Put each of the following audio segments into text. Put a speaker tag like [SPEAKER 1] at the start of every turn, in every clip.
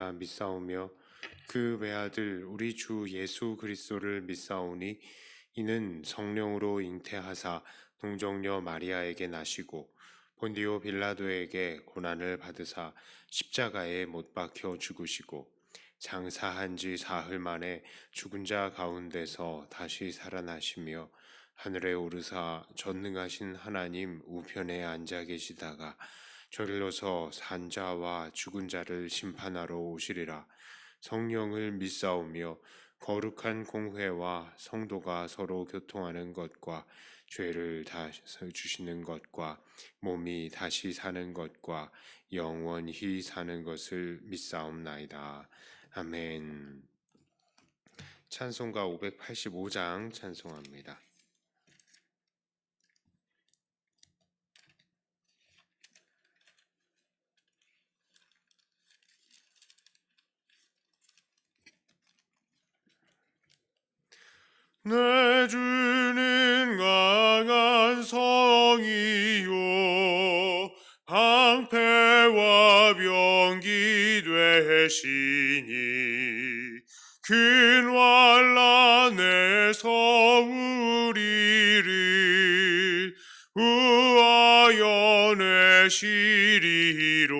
[SPEAKER 1] 내가 믿사오며 그 외아들 우리 주 예수 그리스도를 믿사오니 이는 성령으로 잉태하사 동정녀 마리아에게 나시고 본디오 빌라도에게 고난을 받으사 십자가에 못 박혀 죽으시고 장사한 지 사흘 만에 죽은 자 가운데서 다시 살아나시며 하늘에 오르사 전능하신 하나님 우편에 앉아 계시다가 저리로서 산 자와 죽은 자를 심판하러 오시리라. 성령을 믿사오며 거룩한 공회와 성도가 서로 교통하는 것과 죄를 다시 주시는 것과 몸이 다시 사는 것과 영원히 사는 것을 믿사옵나이다. 아멘. 찬송가 585장 찬송합니다. 내 주는 강한 성이요 방패와 병기 되시니 큰 환난에서 우리를 우하여 내시리로다.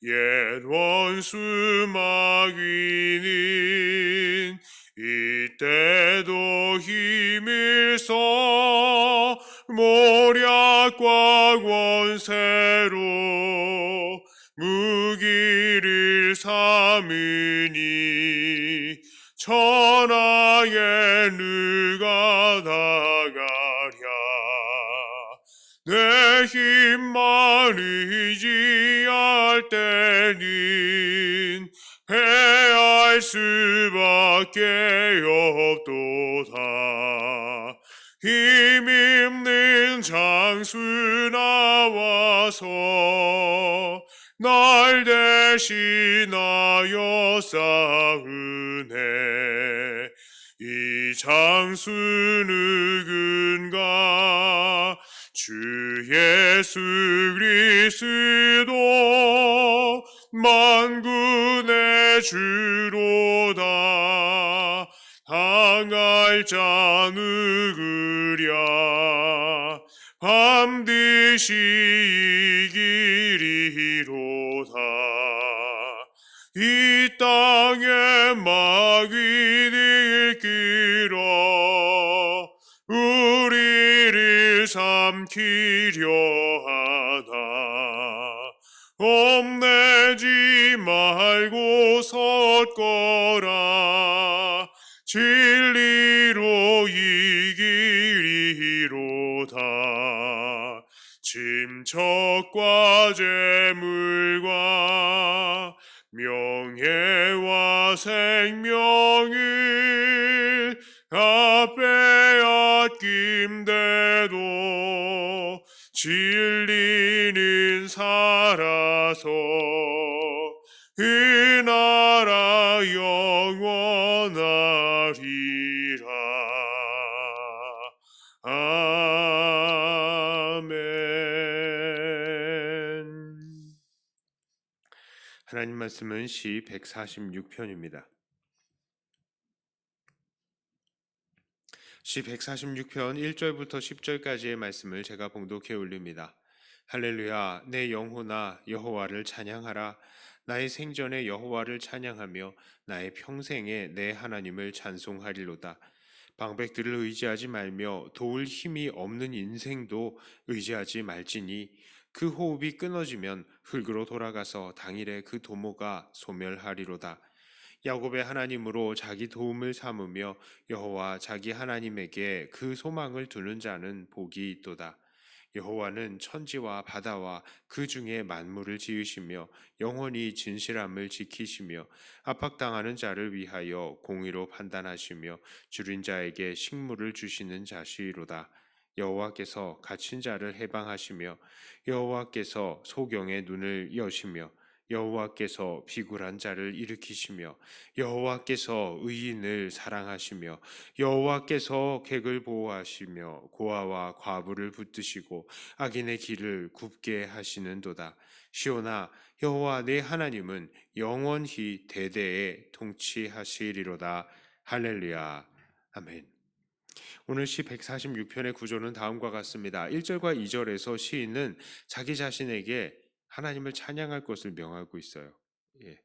[SPEAKER 1] 옛 원수 마귀는 이때도 힘을 써 모략과 권세로 무기를 삼으니 천하에 누가 나가랴. 내 힘만 의지할 때는 패할 수밖에 없도다. 힘있는 장수 나와서 날 대신하여 싸우네. 이 장수 누군가? 주 예수 그리스도 만군의 주로다. 당할 자 누구랴? 반드시 이기리로다. 이 땅에 마귀를 끌어 우리를 삼키려 하나. 험내지 말고 섰거라. 진리로 이기리로다. 침척과 재물과 명예와 생명을 다 빼앗김대도 진리는 살아서 그 나라 영원하리라. 아멘. 하나님 말씀은 시 146편입니다. 시 146편 1절부터 10절까지의 말씀을 제가 봉독해 올립니다. 할렐루야. 내 영혼아 여호와를 찬양하라. 나의 생전에 여호와를 찬양하며 나의 평생에 내 하나님을 찬송하리로다. 방백들을 의지하지 말며 도울 힘이 없는 인생도 의지하지 말지니 그 호흡이 끊어지면 흙으로 돌아가서 당일에 그 도모가 소멸하리로다. 야곱의 하나님으로 자기 도움을 삼으며 여호와 자기 하나님에게 그 소망을 두는 자는 복이 있도다. 여호와는 천지와 바다와 그 중에 만물을 지으시며 영원히 진실함을 지키시며 압박당하는 자를 위하여 공의로 판단하시며 줄인 자에게 식물을 주시는 자시로다. 여호와께서 갇힌 자를 해방하시며 여호와께서 소경의 눈을 여시며 여호와께서 비굴한 자를 일으키시며 여호와께서 의인을 사랑하시며 여호와께서 객을 보호하시며 고아와 과부를 붙드시고 악인의 길을 굽게 하시는도다. 시온아, 여호와 내 하나님은 영원히 대대에 통치하시리로다. 할렐루야. 아멘. 오늘 시 146편의 구조는 다음과 같습니다. 1절과 2절에서 시인은 자기 자신에게 하나님을 찬양할 것을 명하고 있어요. 예,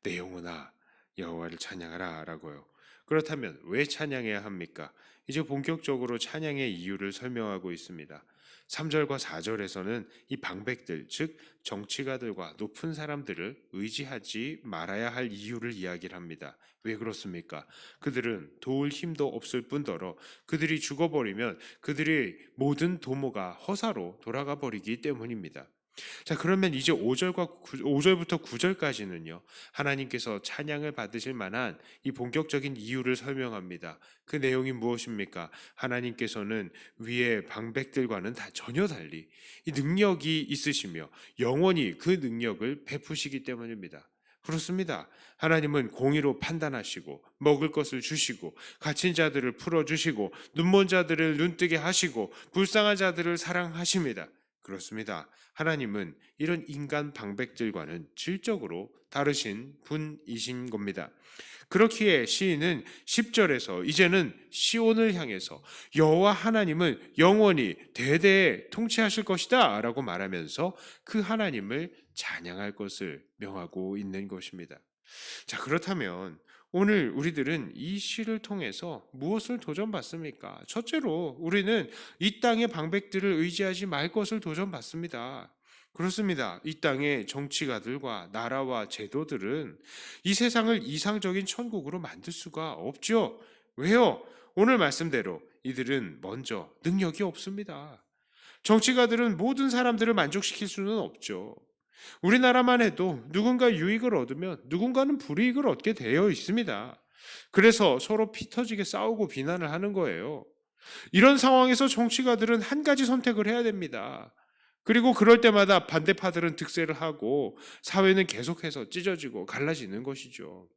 [SPEAKER 1] 내 영혼아 여호와를 찬양하라 라고요. 그렇다면 왜 찬양해야 합니까? 이제 본격적으로 찬양의 이유를 설명하고 있습니다. 3절과 4절에서는 이 방백들, 즉 정치가들과 높은 사람들을 의지하지 말아야 할 이유를 이야기를 합니다. 왜 그렇습니까? 그들은 도울 힘도 없을 뿐더러 그들이 죽어버리면 그들의 모든 도모가 허사로 돌아가 버리기 때문입니다. 자, 그러면 이제 5절부터 9절까지는요. 하나님께서 찬양을 받으실 만한 이 본격적인 이유를 설명합니다. 그 내용이 무엇입니까? 하나님께서는 위의 방백들과는 전혀 달리 이 능력이 있으시며 영원히 그 능력을 베푸시기 때문입니다. 그렇습니다. 하나님은 공의로 판단하시고 먹을 것을 주시고 갇힌 자들을 풀어주시고 눈먼 자들을 눈뜨게 하시고 불쌍한 자들을 사랑하십니다. 그렇습니다. 하나님은 이런 인간 방백들과는 질적으로 다르신 분이신 겁니다. 그렇기에 시인은 10절에서 이제는 시온을 향해서 여호와 하나님은 영원히 대대에 통치하실 것이다 라고 말하면서 그 하나님을 찬양할 것을 명하고 있는 것입니다. 자, 그렇다면 오늘 우리들은 이 시를 통해서 무엇을 도전받습니까? 첫째로 우리는 이 땅의 방백들을 의지하지 말 것을 도전받습니다. 그렇습니다. 이 땅의 정치가들과 나라와 제도들은 이 세상을 이상적인 천국으로 만들 수가 없죠. 왜요? 오늘 말씀대로 이들은 먼저 능력이 없습니다. 정치가들은 모든 사람들을 만족시킬 수는 없죠. 우리나라만 해도 누군가 유익을 얻으면 누군가는 불이익을 얻게 되어 있습니다. 그래서 서로 피 터지게 싸우고 비난을 하는 거예요. 이런 상황에서 정치가들은 한 가지 선택을 해야 됩니다. 그리고 그럴 때마다 반대파들은 득세를 하고 사회는 계속해서 찢어지고 갈라지는 것이죠.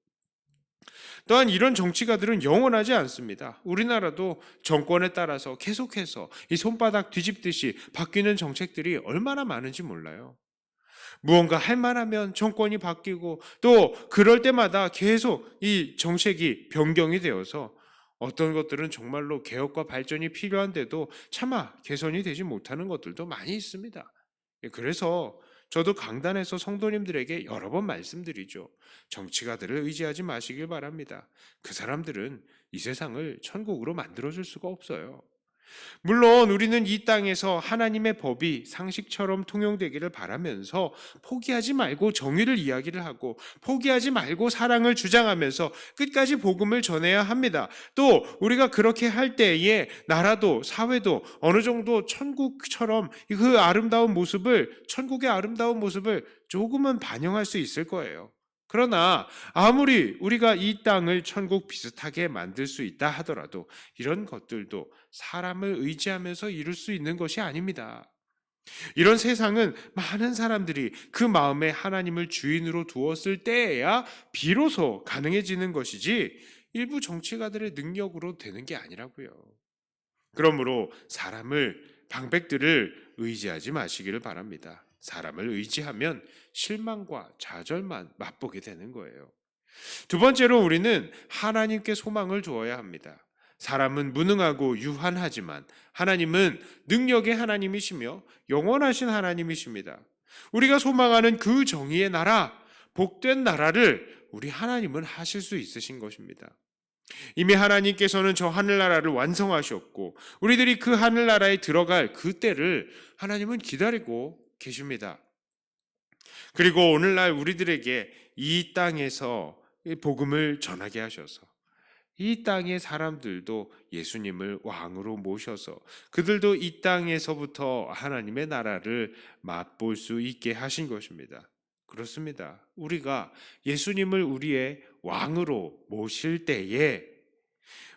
[SPEAKER 1] 또한 이런 정치가들은 영원하지 않습니다. 우리나라도 정권에 따라서 계속해서 이 손바닥 뒤집듯이 바뀌는 정책들이 얼마나 많은지 몰라요. 무언가 할 만하면 정권이 바뀌고 또 그럴 때마다 계속 이 정책이 변경이 되어서 어떤 것들은 정말로 개혁과 발전이 필요한데도 차마 개선이 되지 못하는 것들도 많이 있습니다. 그래서 저도 강단에서 성도님들에게 여러 번 말씀드리죠. 정치가들을 의지하지 마시길 바랍니다. 그 사람들은 이 세상을 천국으로 만들어줄 수가 없어요. 물론 우리는 이 땅에서 하나님의 법이 상식처럼 통용되기를 바라면서 포기하지 말고 정의를 이야기를 하고 포기하지 말고 사랑을 주장하면서 끝까지 복음을 전해야 합니다. 또 우리가 그렇게 할 때에 나라도 사회도 어느 정도 천국처럼 그 아름다운 모습을 천국의 아름다운 모습을 조금은 반영할 수 있을 거예요. 그러나 아무리 우리가 이 땅을 천국 비슷하게 만들 수 있다 하더라도 이런 것들도 사람을 의지하면서 이룰 수 있는 것이 아닙니다. 이런 세상은 많은 사람들이 그 마음에 하나님을 주인으로 두었을 때에야 비로소 가능해지는 것이지 일부 정치가들의 능력으로 되는 게 아니라고요. 그러므로 방백들을 의지하지 마시기를 바랍니다. 사람을 의지하면 실망과 좌절만 맛보게 되는 거예요. 두 번째로 우리는 하나님께 소망을 두어야 합니다. 사람은 무능하고 유한하지만 하나님은 능력의 하나님이시며 영원하신 하나님이십니다. 우리가 소망하는 그 정의의 나라, 복된 나라를 우리 하나님은 하실 수 있으신 것입니다. 이미 하나님께서는 저 하늘나라를 완성하셨고 우리들이 그 하늘나라에 들어갈 그 때를 하나님은 기다리고 계십니다. 그리고 오늘날 우리들에게 이 땅에서 복음을 전하게 하셔서 이 땅의 사람들도 예수님을 왕으로 모셔서 그들도 이 땅에서부터 하나님의 나라를 맛볼 수 있게 하신 것입니다. 그렇습니다. 우리가 예수님을 우리의 왕으로 모실 때에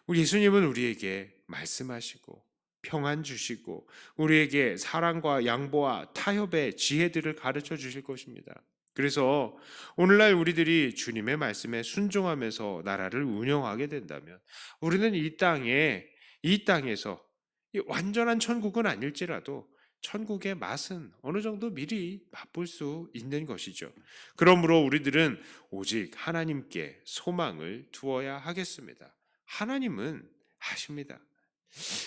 [SPEAKER 1] 예수님은 우리에게 말씀하시고 평안 주시고 우리에게 사랑과 양보와 타협의 지혜들을 가르쳐 주실 것입니다. 그래서 오늘날 우리들이 주님의 말씀에 순종하면서 나라를 운영하게 된다면 우리는 이 땅에서 이 완전한 천국은 아닐지라도 천국의 맛은 어느 정도 미리 맛볼 수 있는 것이죠. 그러므로 우리들은 오직 하나님께 소망을 두어야 하겠습니다. 하나님은 아십니다.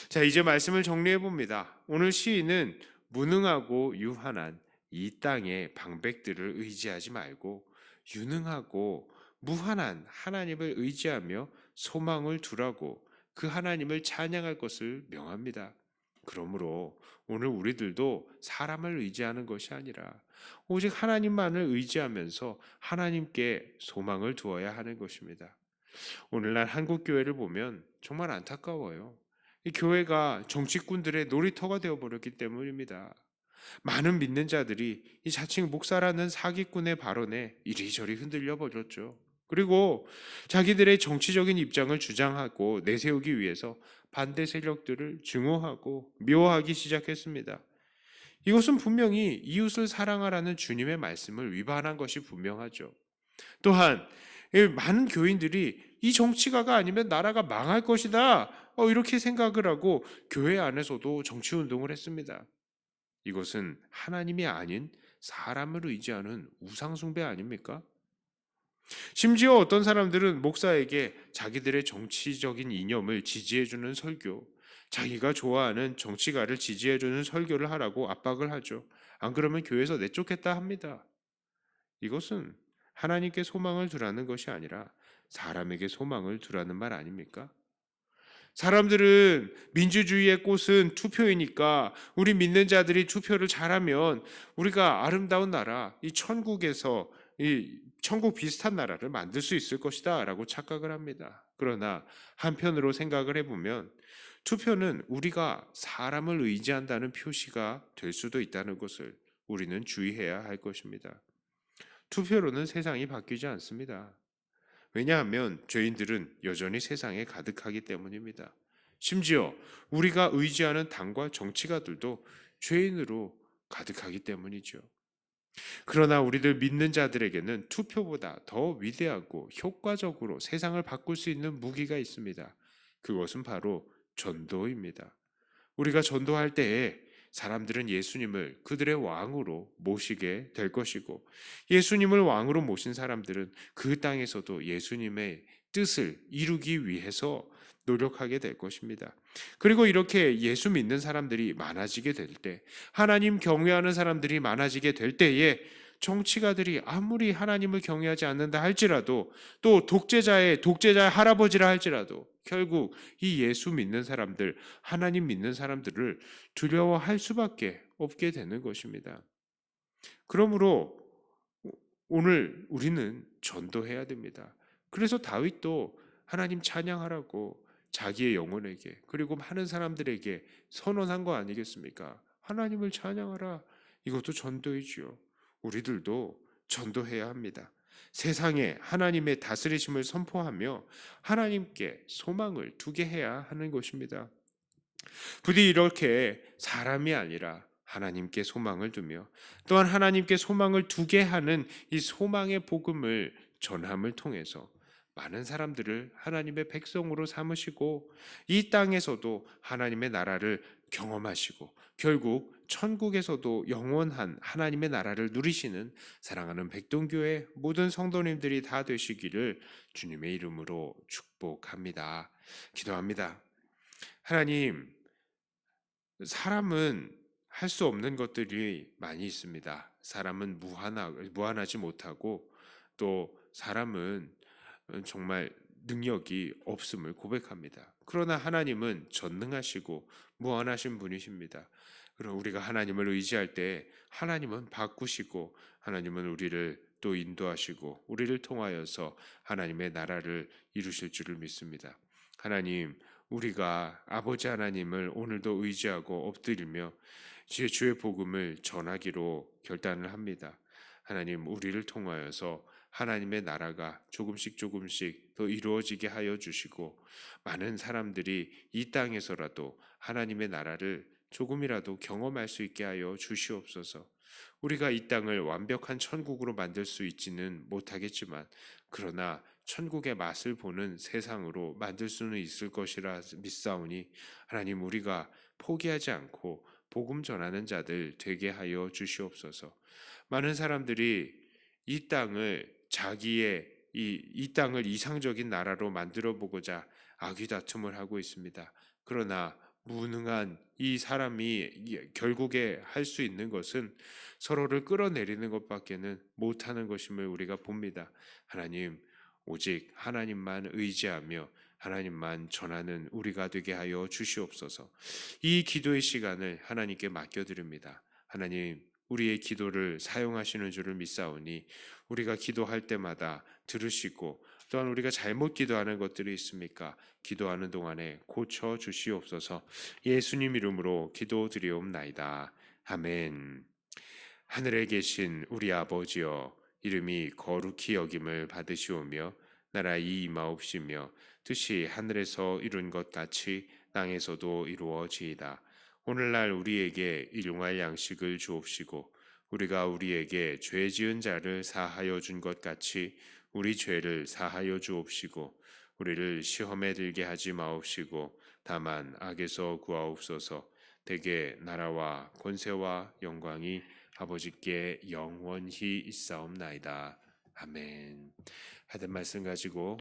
[SPEAKER 1] 자, 이제 말씀을 정리해 봅니다. 오늘 시인은 무능하고 유한한 이 땅의 방백들을 의지하지 말고 유능하고 무한한 하나님을 의지하며 소망을 두라고 그 하나님을 찬양할 것을 명합니다. 그러므로 오늘 우리들도 사람을 의지하는 것이 아니라 오직 하나님만을 의지하면서 하나님께 소망을 두어야 하는 것입니다. 오늘날 한국 교회를 보면 정말 안타까워요. 이 교회가 정치꾼들의 놀이터가 되어버렸기 때문입니다. 많은 믿는 자들이 이 자칭 목사라는 사기꾼의 발언에 이리저리 흔들려 버렸죠. 그리고 자기들의 정치적인 입장을 주장하고 내세우기 위해서 반대 세력들을 증오하고 미워하기 시작했습니다. 이것은 분명히 이웃을 사랑하라는 주님의 말씀을 위반한 것이 분명하죠. 또한 많은 교인들이 이 정치가가 아니면 나라가 망할 것이다, 이렇게 생각을 하고 교회 안에서도 정치 운동을 했습니다. 이것은 하나님이 아닌 사람을 의지하는 우상 숭배 아닙니까? 심지어 어떤 사람들은 목사에게 자기들의 정치적인 이념을 지지해주는 설교, 자기가 좋아하는 정치가를 지지해주는 설교를 하라고 압박을 하죠. 안 그러면 교회에서 내쫓겠다 합니다. 이것은 하나님께 소망을 두라는 것이 아니라 사람에게 소망을 두라는 말 아닙니까? 사람들은 민주주의의 꽃은 투표이니까 우리 믿는 자들이 투표를 잘하면 우리가 아름다운 나라, 이 천국에서 이 천국 비슷한 나라를 만들 수 있을 것이다라고 착각을 합니다. 그러나 한편으로 생각을 해보면 투표는 우리가 사람을 의지한다는 표시가 될 수도 있다는 것을 우리는 주의해야 할 것입니다. 투표로는 세상이 바뀌지 않습니다. 왜냐하면 죄인들은 여전히 세상에 가득하기 때문입니다. 심지어 우리가 의지하는 당과 정치가들도 죄인으로 가득하기 때문이죠. 그러나 우리들 믿는 자들에게는 투표보다 더 위대하고 효과적으로 세상을 바꿀 수 있는 무기가 있습니다. 그것은 바로 전도입니다. 우리가 전도할 때에 사람들은 예수님을 그들의 왕으로 모시게 될 것이고, 예수님을 왕으로 모신 사람들은 그 땅에서도 예수님의 뜻을 이루기 위해서 노력하게 될 것입니다. 그리고 이렇게 예수 믿는 사람들이 많아지게 될 때, 하나님 경외하는 사람들이 많아지게 될 때에 정치가들이 아무리 하나님을 경외하지 않는다 할지라도, 또 독재자의 할아버지라 할지라도 결국 이 예수 믿는 사람들, 하나님 믿는 사람들을 두려워할 수밖에 없게 되는 것입니다. 그러므로 오늘 우리는 전도해야 됩니다. 그래서 다윗도 하나님 찬양하라고 자기의 영혼에게, 그리고 많은 사람들에게 선언한 거 아니겠습니까? 하나님을 찬양하라. 이것도 전도이지요. 우리들도 전도해야 합니다. 세상에 하나님의 다스리심을 선포하며 하나님께 소망을 두게 해야 하는 것입니다. 부디 이렇게 사람이 아니라 하나님께 소망을 두며 또한 하나님께 소망을 두게 하는 이 소망의 복음을 전함을 통해서 많은 사람들을 하나님의 백성으로 삼으시고 이 땅에서도 하나님의 나라를 경험하시고 결국 천국에서도 영원한 하나님의 나라를 누리시는 사랑하는 백동교회 모든 성도님들이 다 되시기를 주님의 이름으로 축복합니다. 기도합니다. 하나님, 사람은 할 수 없는 것들이 많이 있습니다. 사람은 무한하지 못하고 또 사람은 정말 능력이 없음을 고백합니다. 그러나 하나님은 전능하시고 무한하신 분이십니다. 그럼 우리가 하나님을 의지할 때 하나님은 바꾸시고 하나님은 우리를 또 인도하시고 우리를 통하여서 하나님의 나라를 이루실 줄을 믿습니다. 하나님, 우리가 아버지 하나님을 오늘도 의지하고 엎드리며 주의 복음을 전하기로 결단을 합니다. 하나님, 우리를 통하여서 하나님의 나라가 조금씩 더 이루어지게 하여 주시고 많은 사람들이 이 땅에서라도 하나님의 나라를 조금이라도 경험할 수 있게 하여 주시옵소서. 우리가 이 땅을 완벽한 천국으로 만들 수 있지는 못하겠지만, 그러나 천국의 맛을 보는 세상으로 만들 수는 있을 것이라 믿사오니, 하나님, 우리가 포기하지 않고 복음 전하는 자들 되게 하여 주시옵소서. 많은 사람들이 이 땅을 이 땅을 이상적인 나라로 만들어 보고자 아귀다툼을 하고 있습니다. 그러나 무능한 이 사람이 결국에 할 수 있는 것은 서로를 끌어내리는 것밖에는 못하는 것임을 우리가 봅니다. 하나님, 오직 하나님만 의지하며 하나님만 전하는 우리가 되게 하여 주시옵소서. 이 기도의 시간을 하나님께 맡겨드립니다. 하나님, 우리의 기도를 사용하시는 줄을 믿사오니 우리가 기도할 때마다 들으시고, 또한 우리가 잘못 기도하는 것들이 있습니까? 기도하는 동안에 고쳐 주시옵소서. 예수님 이름으로 기도드리옵나이다. 아멘. 하늘에 계신 우리 아버지여, 이름이 거룩히 여김을 받으시오며 나라의 임하옵시며 뜻이 하늘에서 이룬 것 같이 땅에서도 이루어지이다. 오늘날 우리에게 일용할 양식을 주옵시고, 우리가 우리에게 죄 지은 자를 사하여 준 것 같이 우리 죄를 사하여 주옵시고, 우리를 시험에 들게 하지 마옵시고 다만 악에서 구하옵소서. 대개 나라와 권세와 영광이 아버지께 영원히 있사옵나이다. 아멘. 하던 말씀 가지고